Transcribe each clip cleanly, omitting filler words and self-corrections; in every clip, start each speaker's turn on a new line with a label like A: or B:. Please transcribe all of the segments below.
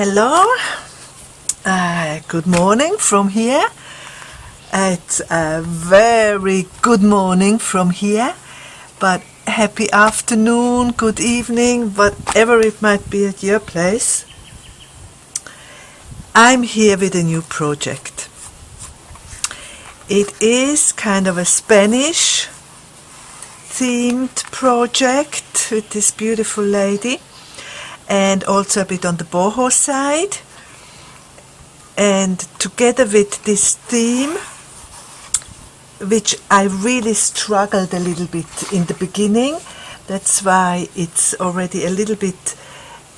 A: Hello, good morning from here. It's a very good morning from here, but happy afternoon, good evening, whatever it might be at your place. I'm here with a new project. It is kind of a Spanish themed project with this beautiful lady, and also a bit on the boho side. And together with this theme, which I really struggled a little bit in the beginning, that's why it's already a little bit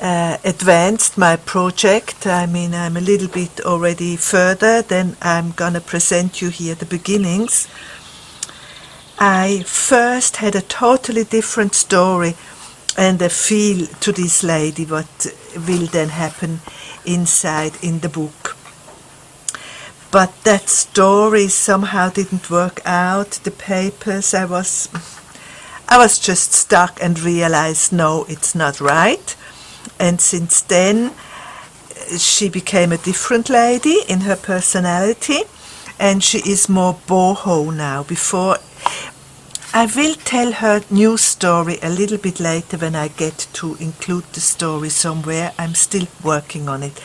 A: advanced, my project. I mean, I'm a little bit already further than I'm gonna present you here the beginnings. I first had a totally different story and a feel to this lady, what will then happen inside in the book. But that story somehow didn't work out. The papers, I was just stuck and realized, no, it's not right. And since then, she became a different lady in her personality, and she is more boho now. Before, I will tell her new story a little bit later when I get to include the story somewhere. I'm still working on it.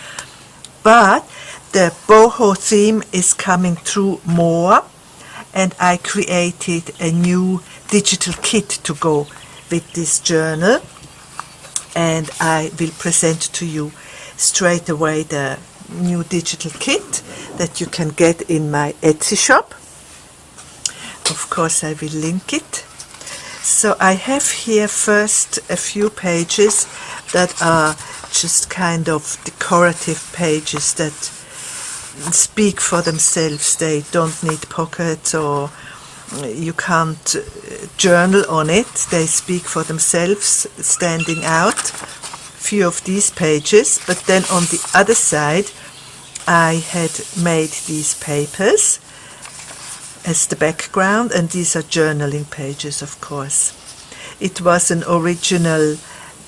A: But the boho theme is coming through more, and I created a new digital kit to go with this journal, and I will present to you straight away the new digital kit that you can get in my Etsy shop. Of course, I will link it. So I have here first a few pages that are just kind of decorative pages that speak for themselves. They don't need pockets, or you can't journal on it. They speak for themselves, standing out. Few of these pages, but then on the other side I had made these papers as the background, and these are journaling pages, of course. It was an original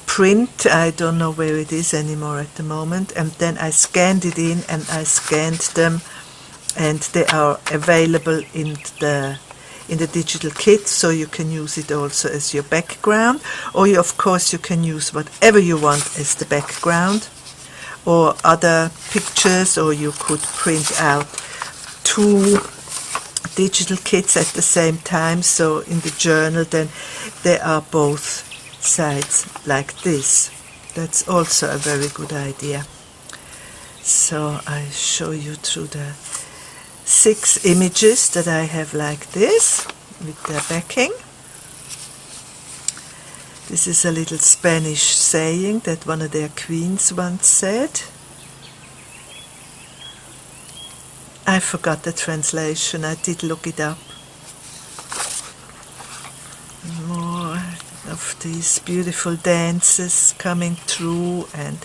A: print. I don't know where it is anymore at the moment, and then I scanned it in and I scanned them, and they are available in the digital kit, so you can use it also as your background, or of course you can use whatever you want as the background, or other pictures, or you could print out two digital kits at the same time, so in the journal then there are both sides like this. That's also a very good idea. So I show you through the 6 images that I have like this with their backing. This is a little Spanish saying that one of their queens once said. I forgot the translation. I did look it up. More of these beautiful dances coming through, and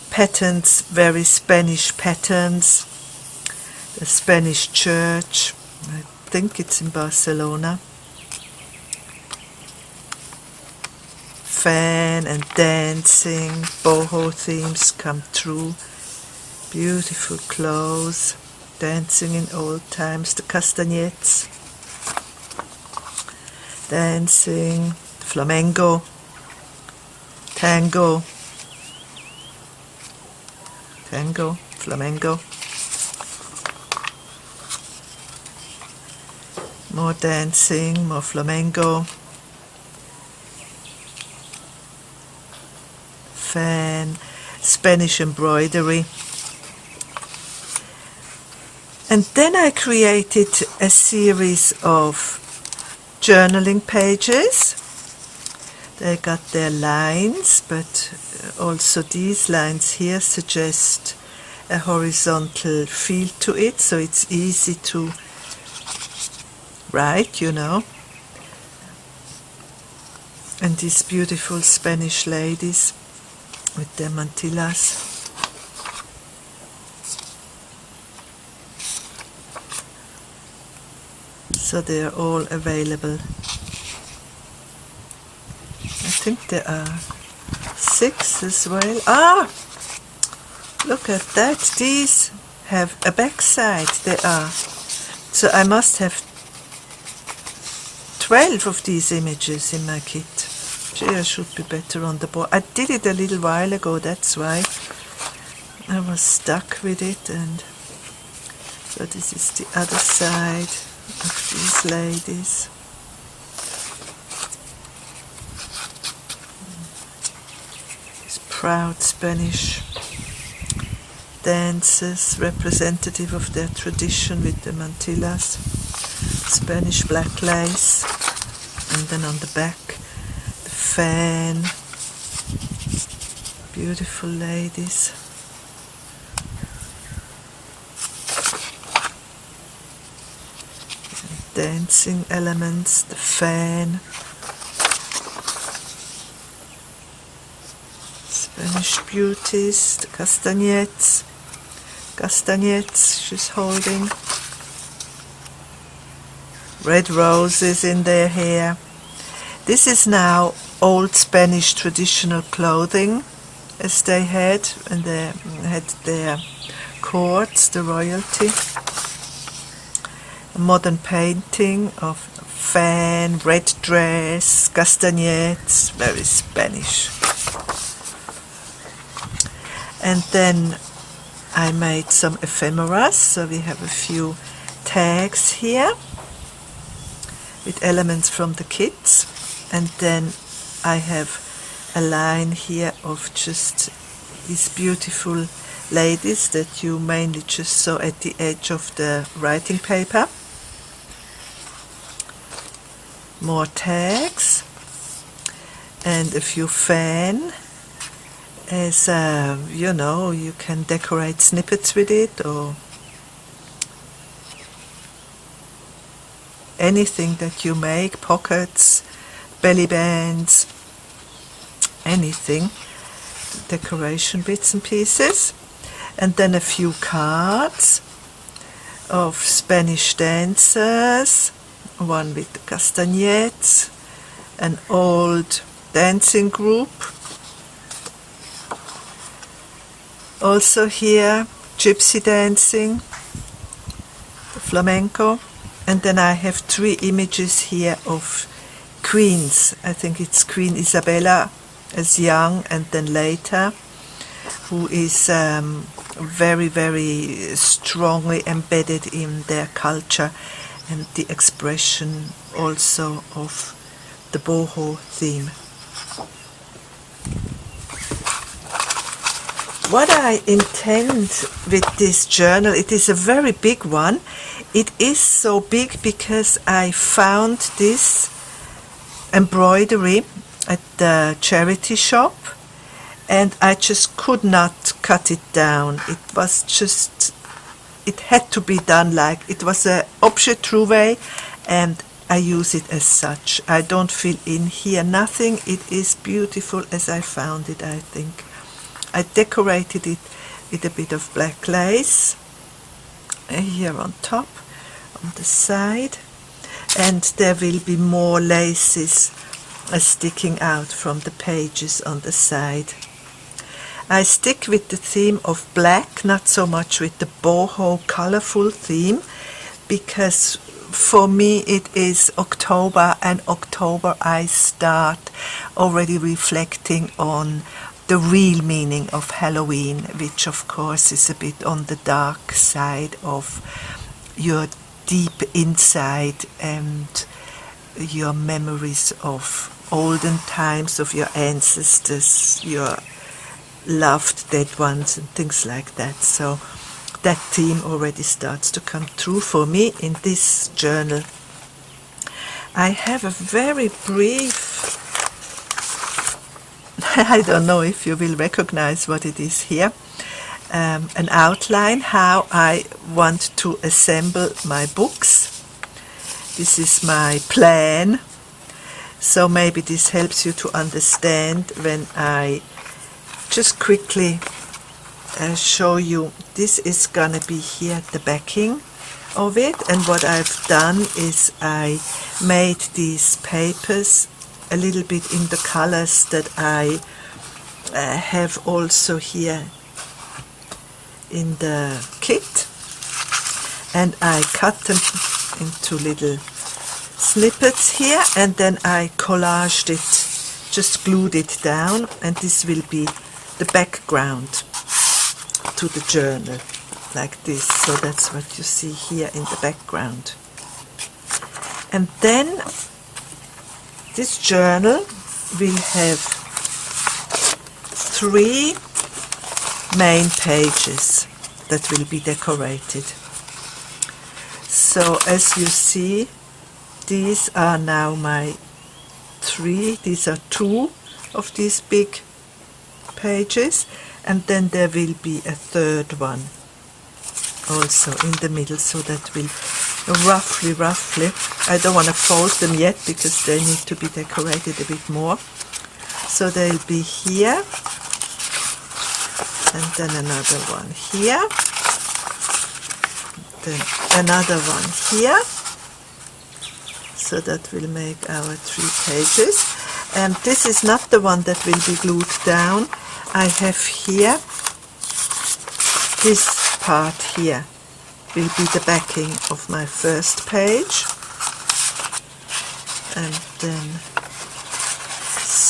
A: patterns, very Spanish patterns. The Spanish church, I think it's in Barcelona. Fan and dancing, boho themes come through. Beautiful clothes, dancing in old times, the castanets, dancing, flamenco, tango, flamenco. More dancing, more flamenco, fan, Spanish embroidery. And then I created a series of journaling pages. They got their lines, but also these lines here suggest a horizontal feel to it, so it's easy to write, you know. And these beautiful Spanish ladies with their mantillas. So they are all available. I think there are 6 as well. Look at that. These have a backside. They are. So I must have 12 of these images in my kit. Gee, I should be better on the board. I did it a little while ago, that's why I was stuck with it. And so this is the other side of these ladies. These proud Spanish dancers, representative of their tradition with the mantillas, Spanish black lace, and then on the back the fan. Beautiful ladies. Dancing elements, the fan, Spanish beauties, the castanets she's holding, red roses in their hair. This is now old Spanish traditional clothing as they had, and they had their courts, the royalty. A modern painting of fan, red dress, castanets, very Spanish. And then I made some ephemeras, so we have a few tags here with elements from the kits, and then I have a line here of just these beautiful ladies that you mainly just saw at the edge of the writing paper. More tags and a few fan, as you know, you can decorate snippets with it, or anything that you make, pockets, belly bands, anything, decoration bits and pieces. And then a few cards of Spanish dancers, one with the castanets, an old dancing group. Also here, gypsy dancing, the flamenco. And then I have 3 images here of queens. I think it's Queen Isabella as young and then later, who is very, very strongly embedded in their culture, and the expression also of the boho theme. What I intend with this journal, it is a very big one. It is so big because I found this embroidery at the charity shop, and I just could not cut it down. It was just, it had to be done like, it was a objet trouvé, and I use it as such. I don't fill in here nothing. It is beautiful as I found it, I think. I decorated it with a bit of black lace here on top, on the side, and there will be more laces sticking out from the pages on the side. I stick with the theme of black, not so much with the boho colorful theme, because for me it is October, and October I start already reflecting on the real meaning of Halloween, which of course is a bit on the dark side of your deep inside and your memories of olden times, of your ancestors, your loved dead ones and things like that. So that theme already starts to come true for me in this journal. I have a very brief, I don't know if you will recognize what it is here, an outline how I want to assemble my books. This is my plan, so maybe this helps you to understand when I just quickly show you. This is gonna be here at the backing of it, and what I've done is I made these papers a little bit in the colors that I have also here in the kit, and I cut them into little snippets here, and then I collaged it, just glued it down, and this will be the background to the journal, like this. So that's what you see here in the background. And then this journal will have 3 main pages that will be decorated. So as you see, these are now my 3, these are 2 of these big pages, and then there will be a 3rd one also in the middle, so that will roughly, I don't want to fold them yet because they need to be decorated a bit more. So they'll be here, and then another one here, then another one here. So that will make our 3 pages. And this is not the one that will be glued down. I have here, this part here will be the backing of my first page, and then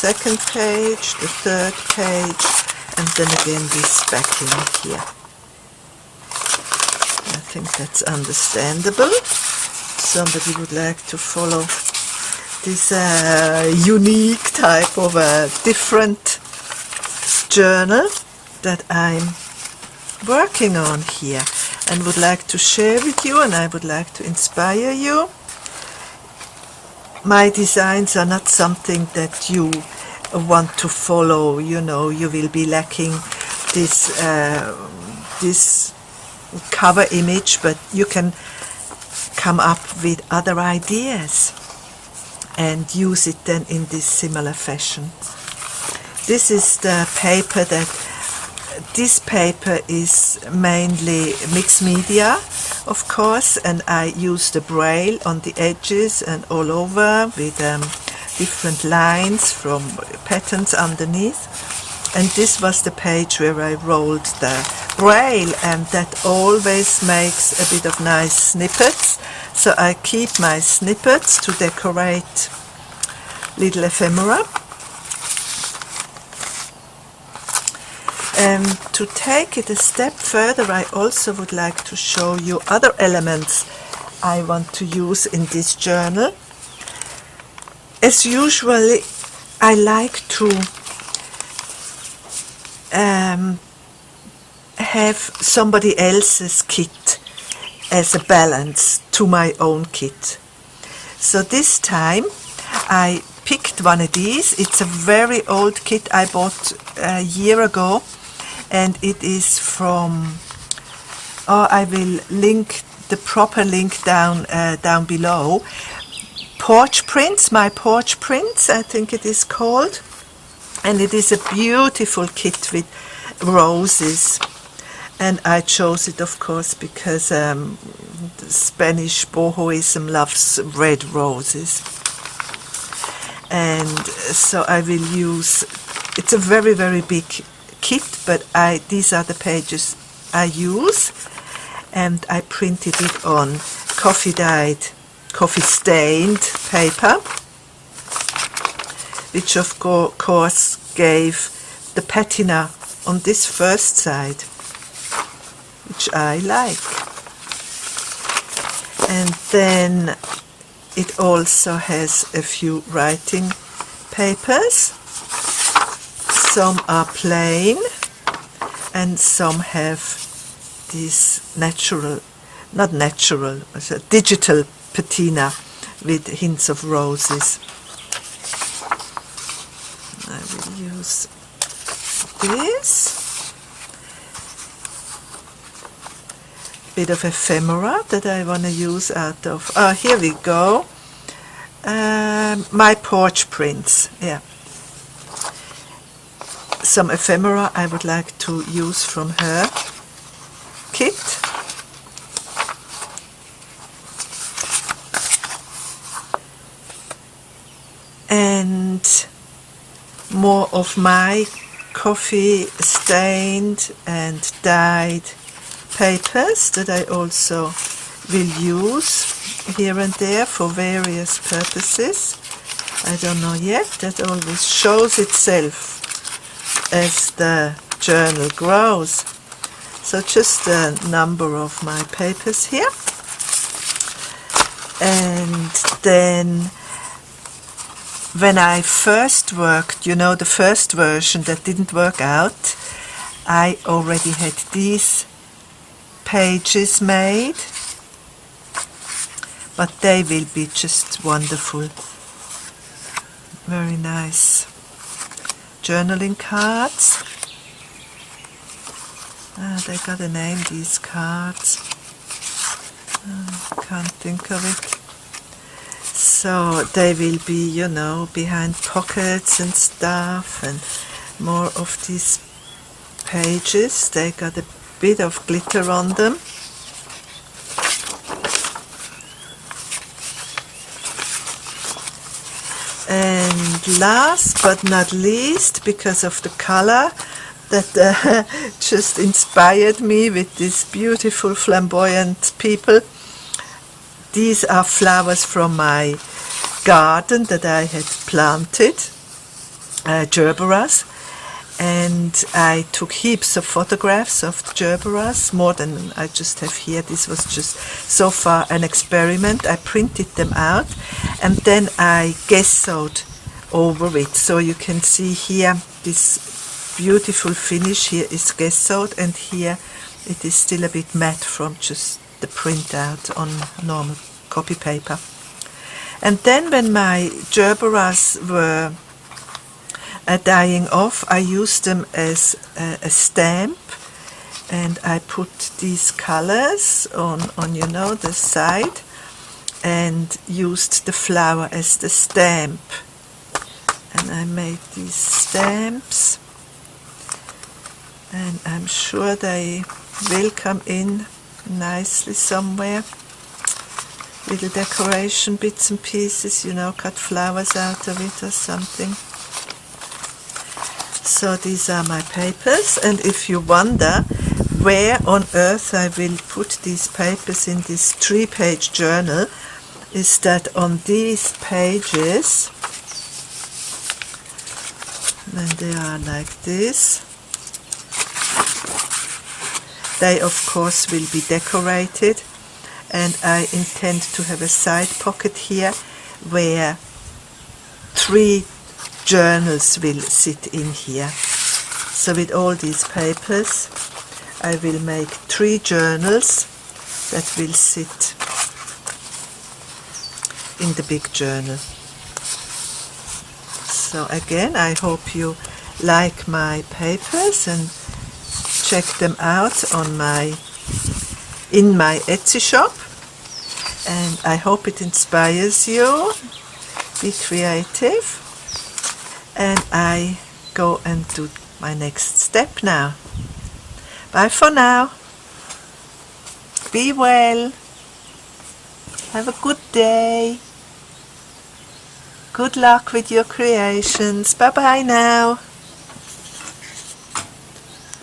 A: second page, the 3rd page, and then again this backing here. I think that's understandable. Somebody would like to follow this unique type of a different journal that I'm working on here, and would like to share with you, and I would like to inspire you. My designs are not something that you want to follow, you know, you will be lacking this this cover image, but you can come up with other ideas and use it then in this similar fashion. This is the paper that, this paper is mainly mixed media, of course, and I use the braille on the edges and all over with different lines from patterns underneath. And this was the page where I rolled the braille, and that always makes a bit of nice snippets. So I keep my snippets to decorate little ephemera. And to take it a step further, I also would like to show you other elements I want to use in this journal. As usual, I like to have somebody else's kit as a balance to my own kit. So this time I picked one of these. It's a very old kit I bought a year ago, and it is from, I will link the proper link down down below. Porch Prints, My Porch Prints, I think it is called, and it is a beautiful kit with roses. And I chose it, of course, because the Spanish bohoism loves red roses. And so I will use, it's a very, very big kit, but these are the pages I use. And I printed it on coffee stained paper, which of course gave the patina on this first side, which I like. And then it also has a few writing papers. Some are plain and some have this digital patina with hints of roses. I will use this. Bit of ephemera that I want to use out of, here we go, My Porch Prints, yeah. Some ephemera I would like to use from her kit. And more of my coffee stained and dyed papers that I also will use here and there for various purposes. I don't know yet. That always shows itself as the journal grows. So just a number of my papers here. And then when I first worked, you know, the first version that didn't work out, I already had these pages made, but they will be just wonderful. Very nice journaling cards. They got a name, these cards. Can't think of it. So they will be, you know, behind pockets and stuff, and more of these pages. They got a bit of glitter on them. And last but not least, because of the color that just inspired me with these beautiful flamboyant people, these are flowers from my garden that I had planted, gerberas, and I took heaps of photographs of the gerberas, more than I just have here. This was just so far an experiment. I printed them out and then I gessoed over it. So you can see here this beautiful finish here is gessoed, and here it is still a bit matte from just the printout on normal copy paper. And then when my gerberas were dying off, I used them as a stamp, and I put these colors on you know, the side, and used the flower as the stamp. And I made these stamps, and I'm sure they will come in nicely somewhere. Little decoration bits and pieces, you know, cut flowers out of it or something. So these are my papers, and if you wonder where on earth I will put these papers in this 3-page journal, is that on these pages, when they are like this, they of course will be decorated, and I intend to have a side pocket here where 3 journals will sit in here. So with all these papers I will make 3 journals that will sit in the big journal. So again, I hope you like my papers and check them out on in my Etsy shop, and I hope it inspires you. Be creative. And I go and do my next step now. Bye for now. Be well. Have a good day. Good luck with your creations. Bye bye now.